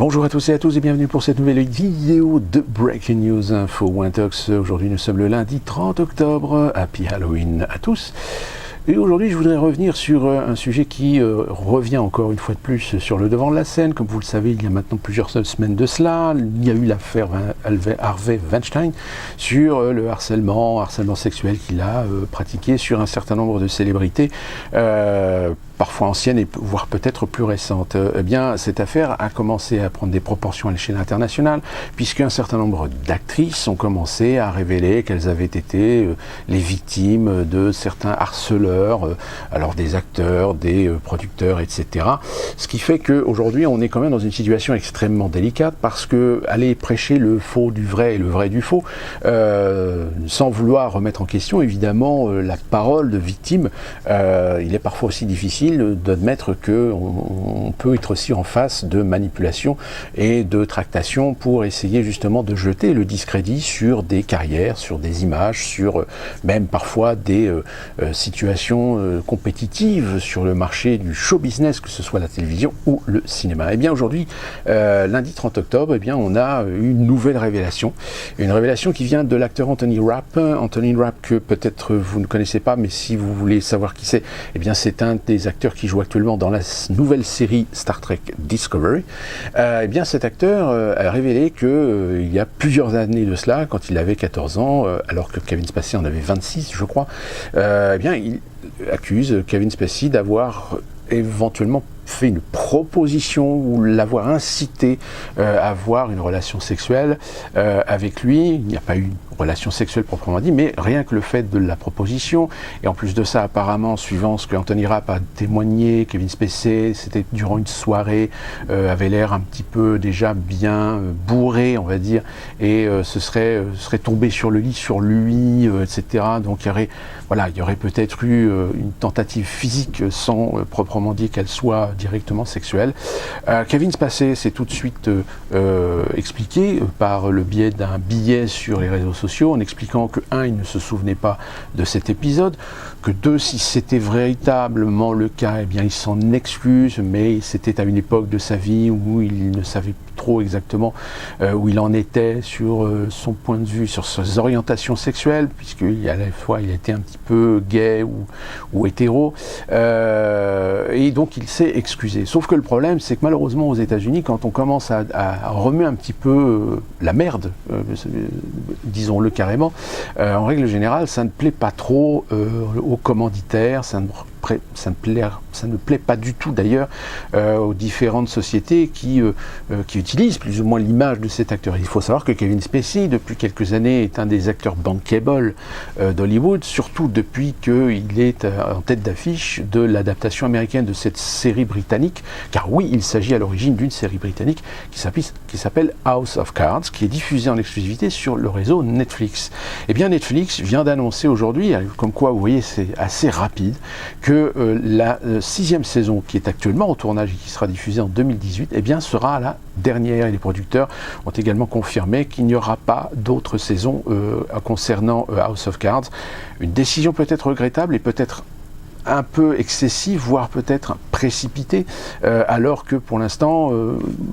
Bonjour à tous et bienvenue pour cette nouvelle vidéo de Breaking News Info Wintox. Aujourd'hui nous sommes le lundi 30 octobre, Happy Halloween à tous. Et aujourd'hui je voudrais revenir sur un sujet qui revient encore une fois de plus sur le devant de la scène. Comme vous le savez, il y a maintenant plusieurs semaines de cela, il y a eu l'affaire Harvey Weinstein sur le harcèlement sexuel qu'il a pratiqué sur un certain nombre de célébrités. Parfois anciennes et voire peut-être plus récentes. Eh bien, cette affaire a commencé à prendre des proportions à l'échelle internationale, puisqu'un certain nombre d'actrices ont commencé à révéler qu'elles avaient été les victimes de certains harceleurs, alors des acteurs, des producteurs, etc. Ce qui fait qu'aujourd'hui, on est quand même dans une situation extrêmement délicate, parce que aller prêcher le faux du vrai et le vrai du faux, sans vouloir remettre en question, évidemment, la parole de victime, il est parfois aussi difficile d'admettre qu'on peut être aussi en face de manipulation et de tractation pour essayer justement de jeter le discrédit sur des carrières, sur des images, sur même parfois des situations compétitives sur le marché du show business, que ce soit la télévision ou le cinéma. Et bien aujourd'hui, lundi 30 octobre, eh bien, on a une nouvelle révélation. Une révélation qui vient de l'acteur Anthony Rapp. Anthony Rapp que peut-être vous ne connaissez pas, mais si vous voulez savoir qui c'est, eh bien c'est un des acteurs qui joue actuellement dans la nouvelle série Star Trek Discovery. Eh bien cet acteur a révélé que il y a plusieurs années de cela, quand il avait 14 ans, alors que Kevin Spacey en avait 26, je crois, eh bien il accuse Kevin Spacey d'avoir éventuellement fait une proposition ou l'avoir incité à avoir une relation sexuelle avec lui. Il n'y a pas eu une relation sexuelle proprement dit, mais rien que le fait de la proposition, et en plus de ça, apparemment, suivant ce que Anthony Rapp a témoigné, Kevin Spacey, c'était durant une soirée, avait l'air un petit peu déjà bien bourré, on va dire, et serait tombé sur le lit, sur lui, etc. Donc il y aurait peut-être eu une tentative physique sans proprement dit qu'elle soit directement sexuelle. Kevin Spacey s'est tout de suite expliqué par le biais d'un billet sur les réseaux sociaux, en expliquant que, un, il ne se souvenait pas de cet épisode, que deux, si c'était véritablement le cas, eh bien il s'en excuse, mais c'était à une époque de sa vie où il ne savait trop exactement où il en était sur son point de vue, sur ses orientations sexuelles, puisqu'à la fois il était un petit peu gay ou hétéro, et donc il s'est excusé. Sauf que le problème, c'est que malheureusement aux États-Unis, quand on commence à remuer un petit peu la merde, disons-le carrément, en règle générale, ça ne plaît pas trop aux commanditaires, ça ne plaît pas du tout d'ailleurs aux différentes sociétés qui utilisent plus ou moins l'image de cet acteur. Il faut savoir que Kevin Spacey, depuis quelques années, est un des acteurs bankable d'Hollywood, surtout depuis qu'il est en tête d'affiche de l'adaptation américaine de cette série britannique, car oui, il s'agit à l'origine d'une série britannique qui s'appelle House of Cards, qui est diffusée en exclusivité sur le réseau Netflix. Eh bien, Netflix vient d'annoncer aujourd'hui, comme quoi, vous voyez, c'est assez rapide, que la 6e saison, qui est actuellement en tournage et qui sera diffusée en 2018, eh bien, sera la dernière. Et les producteurs ont également confirmé qu'il n'y aura pas d'autres saisons concernant House of Cards. Une décision peut-être regrettable et peut-être un peu excessive, voire peut-être précipitée, alors que pour l'instant,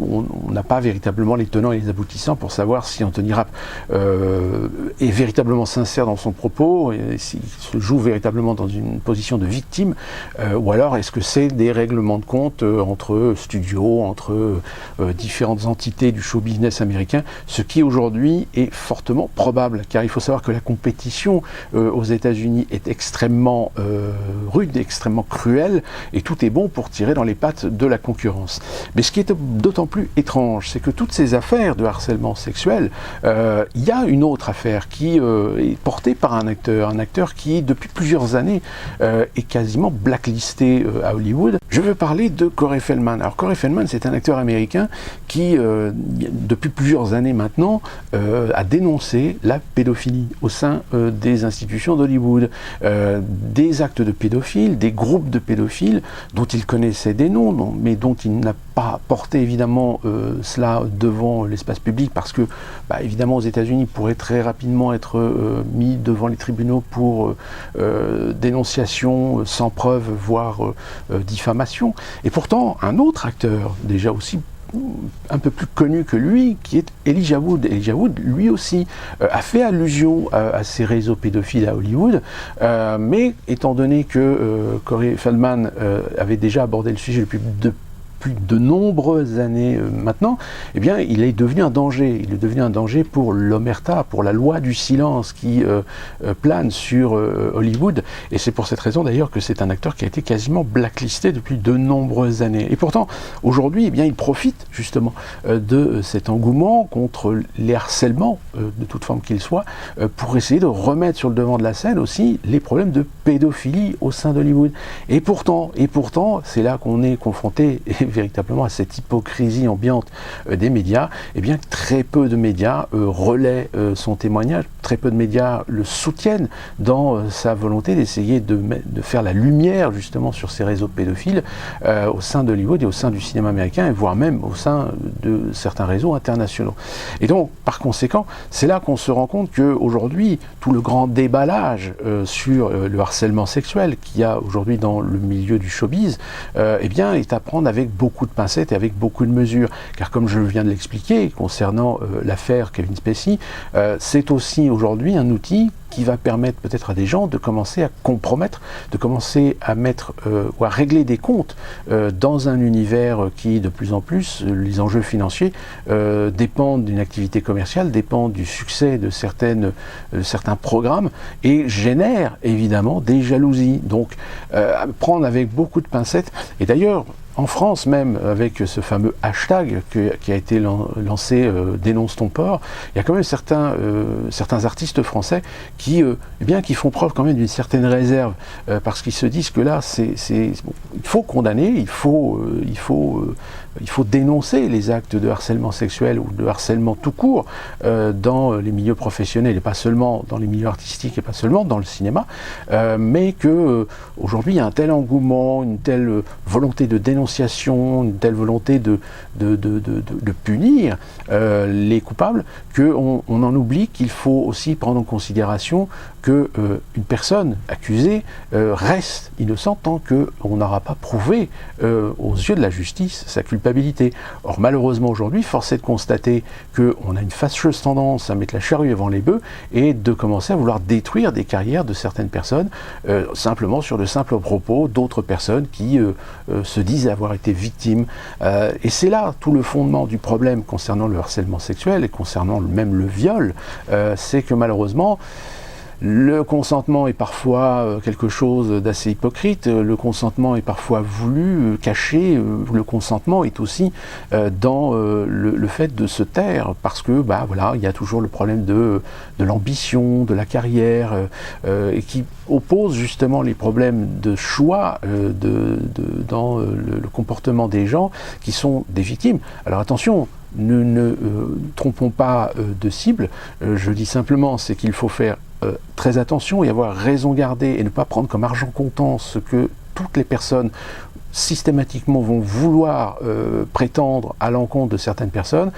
on n'a pas véritablement les tenants et les aboutissants pour savoir si Anthony Rapp est véritablement sincère dans son propos, et s'il se joue véritablement dans une position de victime, ou alors est-ce que c'est des règlements de compte entre studios, entre différentes entités du show business américain, ce qui aujourd'hui est fortement probable, car il faut savoir que la compétition aux États-Unis est extrêmement rude, extrêmement cruel, et tout est bon pour tirer dans les pattes de la concurrence. Mais ce qui est d'autant plus étrange, c'est que toutes ces affaires de harcèlement sexuel, il y a une autre affaire qui est portée par un acteur qui depuis plusieurs années est quasiment blacklisté à Hollywood. Je veux parler de Corey Feldman. Alors Corey Feldman, c'est un acteur américain qui depuis plusieurs années maintenant a dénoncé la pédophilie au sein des institutions d'Hollywood, des actes de pédophilie, des groupes de pédophiles dont il connaissait des noms, mais dont il n'a pas porté évidemment cela devant l'espace public, parce que évidemment aux États-Unis il pourrait très rapidement être mis devant les tribunaux pour dénonciation sans preuve, voire diffamation. Et pourtant un autre acteur déjà aussi un peu plus connu que lui, qui est Elijah Wood. Elijah Wood, lui aussi, a fait allusion à ces réseaux pédophiles à Hollywood, mais étant donné que Corey Feldman avait déjà abordé le sujet depuis plus de nombreuses années maintenant, eh bien, il est devenu un danger. Il est devenu un danger pour l'omerta, pour la loi du silence qui plane sur Hollywood. Et c'est pour cette raison d'ailleurs que c'est un acteur qui a été quasiment blacklisté depuis de nombreuses années. Et pourtant, aujourd'hui, eh bien, il profite justement de cet engouement contre les harcèlements, de toute forme qu'ils soient, pour essayer de remettre sur le devant de la scène aussi les problèmes de pédophilie au sein d'Hollywood. Et pourtant, c'est là qu'on est confronté véritablement à cette hypocrisie ambiante des médias. Eh bien, très peu de médias relaient son témoignage, très peu de médias le soutiennent dans sa volonté d'essayer de faire la lumière justement sur ces réseaux pédophiles au sein d'Hollywood et au sein du cinéma américain, et voire même au sein de certains réseaux internationaux. Et donc, par conséquent, c'est là qu'on se rend compte qu'aujourd'hui, tout le grand déballage sur le harcèlement sexuel qu'il y a aujourd'hui dans le milieu du showbiz, eh bien, est à prendre avec beaucoup de pincettes et avec beaucoup de mesures. Car comme je viens de l'expliquer, concernant l'affaire Kevin Spacey, c'est aussi aujourd'hui un outil qui va permettre peut-être à des gens de commencer à compromettre, de commencer à mettre ou à régler des comptes dans un univers qui, de plus en plus, les enjeux financiers dépendent d'une activité commerciale, dépendent du succès de certains programmes et génèrent évidemment des jalousies. Donc, à prendre avec beaucoup de pincettes. Et d'ailleurs, en France même, avec ce fameux hashtag qui a été lancé Dénonce ton port, il y a quand même certains artistes français qui font preuve quand même d'une certaine réserve, parce qu'ils se disent que là, il faut condamner, il faut dénoncer les actes de harcèlement sexuel ou de harcèlement tout court dans les milieux professionnels, et pas seulement dans les milieux artistiques, et pas seulement dans le cinéma, mais que aujourd'hui il y a un tel engouement, une telle volonté de dénonciation, une telle volonté de punir les coupables, qu'on en oublie qu'il faut aussi prendre en considération que une personne accusée reste innocente tant qu'on n'aura pas prouvé aux yeux de la justice sa culpabilité. Or malheureusement aujourd'hui, force est de constater qu'on a une fâcheuse tendance à mettre la charrue avant les bœufs et de commencer à vouloir détruire des carrières de certaines personnes simplement sur de simples propos d'autres personnes qui se disent avoir été victimes. Et c'est là tout le fondement du problème concernant le harcèlement sexuel et concernant même le viol, c'est que malheureusement, le consentement est parfois quelque chose d'assez hypocrite, le consentement est parfois voulu, caché, le consentement est aussi dans le fait de se taire, parce que voilà, il y a toujours le problème de l'ambition, de la carrière, et qui oppose justement les problèmes de choix dans le comportement des gens qui sont des victimes. Alors attention, ne trompons pas de cible, je dis simplement c'est qu'il faut faire très attention et avoir raison gardée et ne pas prendre comme argent comptant ce que toutes les personnes systématiquement vont vouloir prétendre à l'encontre de certaines personnes.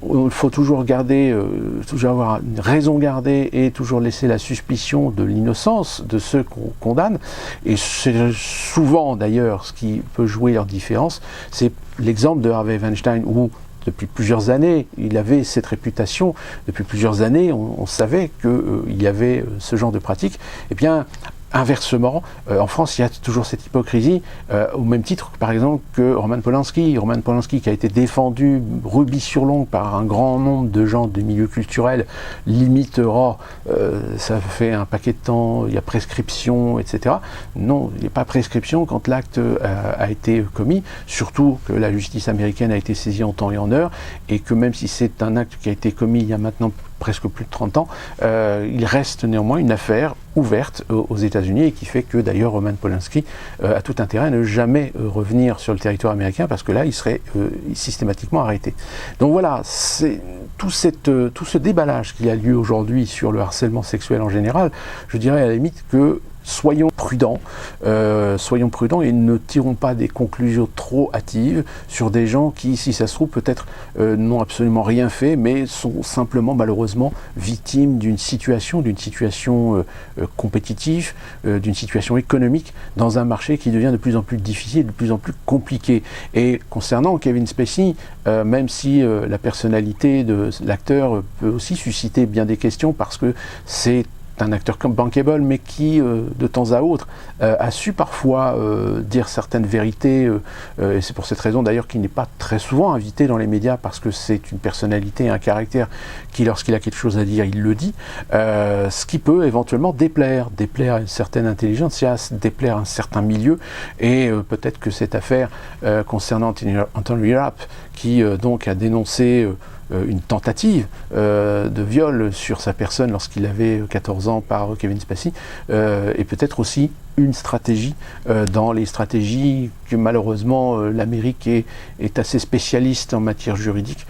Il faut toujours toujours avoir une raison gardée et toujours laisser la suspicion de l'innocence de ceux qu'on condamne. Et c'est souvent d'ailleurs ce qui peut jouer leur différence. C'est l'exemple de Harvey Weinstein où depuis plusieurs années, il avait cette réputation. Depuis plusieurs années, on savait qu'il y avait ce genre de pratique. Eh bien, inversement, en France, il y a toujours cette hypocrisie, au même titre, par exemple, que Roman Polanski. Roman Polanski qui a été défendu rubis sur l'ongle par un grand nombre de gens des milieux culturels, limite, ça fait un paquet de temps, il y a prescription, etc. Non, il n'y a pas prescription quand l'acte a été commis, surtout que la justice américaine a été saisie en temps et en heure, et que même si c'est un acte qui a été commis il y a maintenant presque plus de 30 ans, il reste néanmoins une affaire ouverte aux États-Unis et qui fait que d'ailleurs Roman Polanski a tout intérêt à ne jamais revenir sur le territoire américain parce que là il serait systématiquement arrêté. Donc voilà, c'est tout ce déballage qui a lieu aujourd'hui sur le harcèlement sexuel en général, je dirais à la limite que soyons prudents et ne tirons pas des conclusions trop hâtives sur des gens qui, si ça se trouve, peut-être n'ont absolument rien fait, mais sont simplement malheureusement victimes d'une situation compétitive, d'une situation économique dans un marché qui devient de plus en plus difficile, de plus en plus compliqué. Et concernant Kevin Spacey, même si la personnalité de l'acteur peut aussi susciter bien des questions parce que c'est un acteur comme bankable, mais qui, de temps à autre, a su parfois dire certaines vérités, et c'est pour cette raison d'ailleurs qu'il n'est pas très souvent invité dans les médias, parce que c'est une personnalité, un caractère qui, lorsqu'il a quelque chose à dire, il le dit, ce qui peut éventuellement déplaire à une certaine intelligence, déplaire à un certain milieu, et peut-être que cette affaire concernant Anthony Rapp, qui donc a dénoncé une tentative de viol sur sa personne lorsqu'il avait 14 ans par Kevin Spacey, et peut-être aussi une stratégie dans les stratégies que malheureusement l'Amérique est assez spécialiste en matière juridique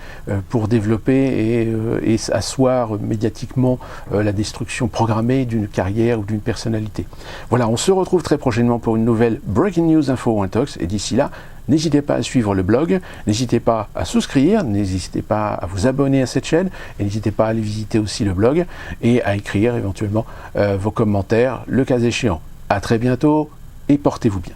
pour développer et asseoir médiatiquement la destruction programmée d'une carrière ou d'une personnalité. Voilà, on se retrouve très prochainement pour une nouvelle Breaking News Info Intox, et d'ici là, n'hésitez pas à suivre le blog, n'hésitez pas à souscrire, n'hésitez pas à vous abonner à cette chaîne, et n'hésitez pas à aller visiter aussi le blog et à écrire éventuellement vos commentaires, le cas échéant. À très bientôt et portez-vous bien.